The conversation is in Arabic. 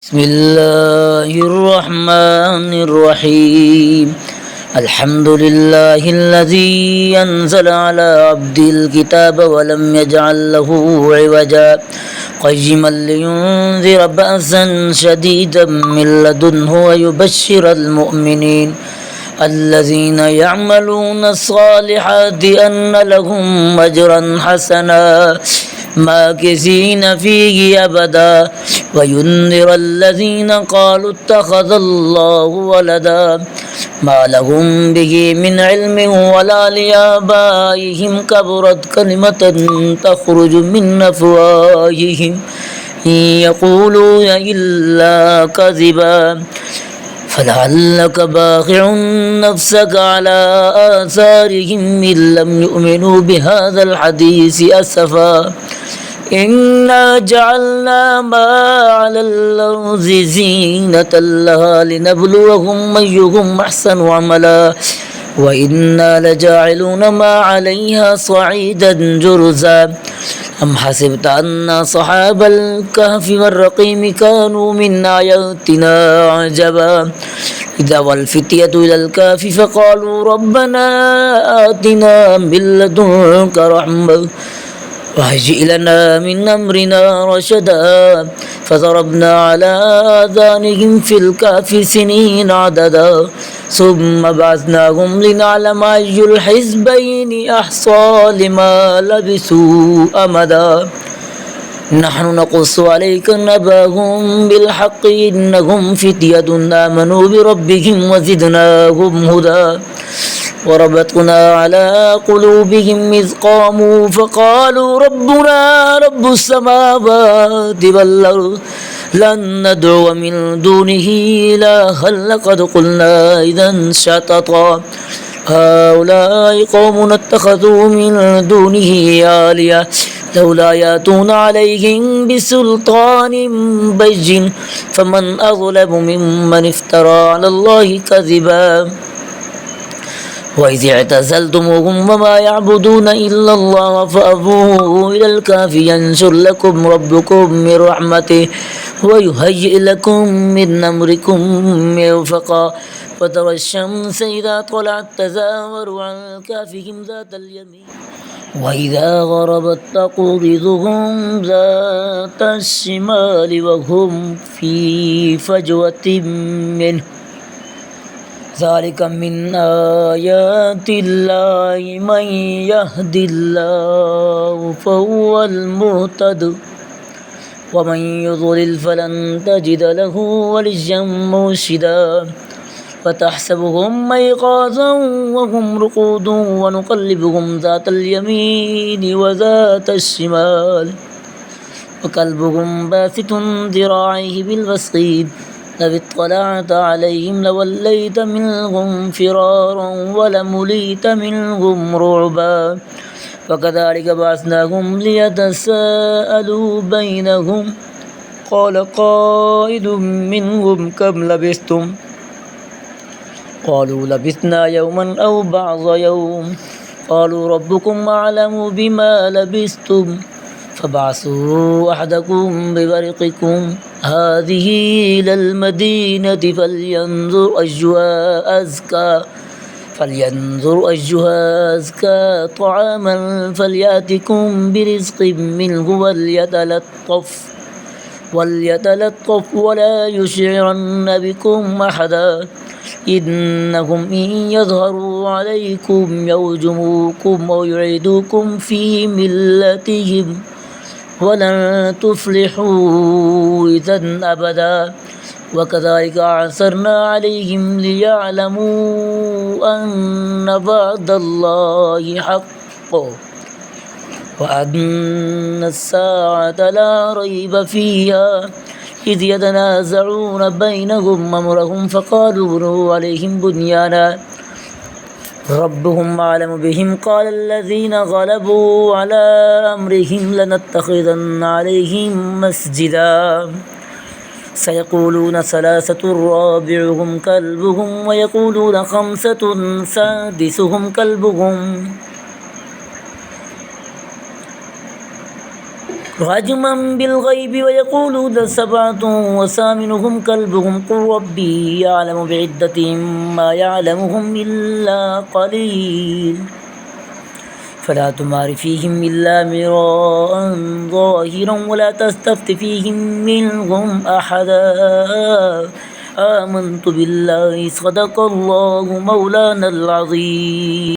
بسم الله الرحمن الرحيم. الحمد لله الذي أنزل على عبده الكتاب ولم يجعل له عوجا قيما لينذر بأسا شديدا من لدنه ويبشر المؤمنين الذين يعملون الصالحات أن لهم أجرا حسنا ماكثين فيه أبدا وينذر الذين قالوا اتخذ الله ولدا ما لهم به من علم ولا لآبائهم كبرت كلمة تخرج من أفواههم إن يقولون إلا كذبا فلعلك باخع نفسك على آثارهم إن لم يؤمنوا بهذا الحديث أسفا إنا جعلنا ما على الأرض زينة لها لنبلوهم أيهم أحسن عملا وإنا لجاعلون ما عليها صعيدا جرزا أم حسبت أن أصحاب الكهف والرقيم كانوا من آياتنا عجبا إذا والفتية إلى الكهف فقالوا ربنا آتنا من لدنك رحمة وهيئ لنا من أمرنا رشدا فضربنا على آذانهم في الكهف سنين عددا ثم بعثناهم لنعلم أي الحزبين أحصى لما لبثوا أمدا نحن نقص عليك نبأهم بالحق إنهم فتية آمنوا بربهم وزدناهم هدى وربطنا على قلوبهم إذ قاموا فقالوا ربنا رب السماوات والأرض لن ندعو من دونه إلها لقد قلنا إذا شططا هؤلاء قوم اتخذوا من دونه آلهة لولا يأتون عليهم بسلطان بين فمن أظلم ممن افترى على الله كذبا وإذ اعتزلتموهم وما يعبدون إلا الله فأووا إلى الكهف ينشر لكم ربكم من رحمته ويهيئ لكم من أمركم مرفقا وترى الشمس إذا طلعت تزاور عن كهفهم ذات اليمين وإذا غربت تقرضهم ذات الشمال وهم في فجوة منه ذلك من آيات الله من يهد الله فهو المهتد ومن يضلل فلن تجد له وليا مرشدا وتحسبهم أيقاظا وهم رقود ونقلبهم ذات اليمين وذات الشمال وكلبهم باسط ذراعيه بالوسيد لو اطلعت عليهم لوليت منهم فرارا ولمليت منهم رعبا وكذلك بعثناهم ليتساءلوا بينهم قال قائل منهم كم لبثتم قالوا لبثنا يوما أو بعض يوم قالوا ربكم أعلم بما لبثتم فابعثوا أحدكم بورقكم هذه إلى المدينة فلينظر أيها أزكى طعاما فليأتكم برزق منه وليتلطف ولا يشعرن بكم أحدا إنهم إن يظهروا عليكم يرجموكم أو يعيدوكم في ملتهم ولن تفلحوا إذا أبدا وكذلك أعثرنا عليهم ليعلموا أن وعد الله حق وأن الساعة لا ريب فيها إذ يتنازعون بينهم أمرهم فقالوا بنوا عليهم بنيانا ربهم أعلم بهم قال الذين غلبوا على أمرهم لنتخذن عليهم مسجدا سيقولون ثلاثة رابعهم كلبهم ويقولون خمسة سادسهم كلبهم رجما بالغيب ويقولون سبعة وثامنهم كلبهم قل ربي يعلم بعدتهم ما يعلمهم إلا قليل فلا تمار فيهم إلا مراء ظاهرا ولا تستفت فيهم منهم أحدا آمنت بالله صدق الله مولانا العظيم.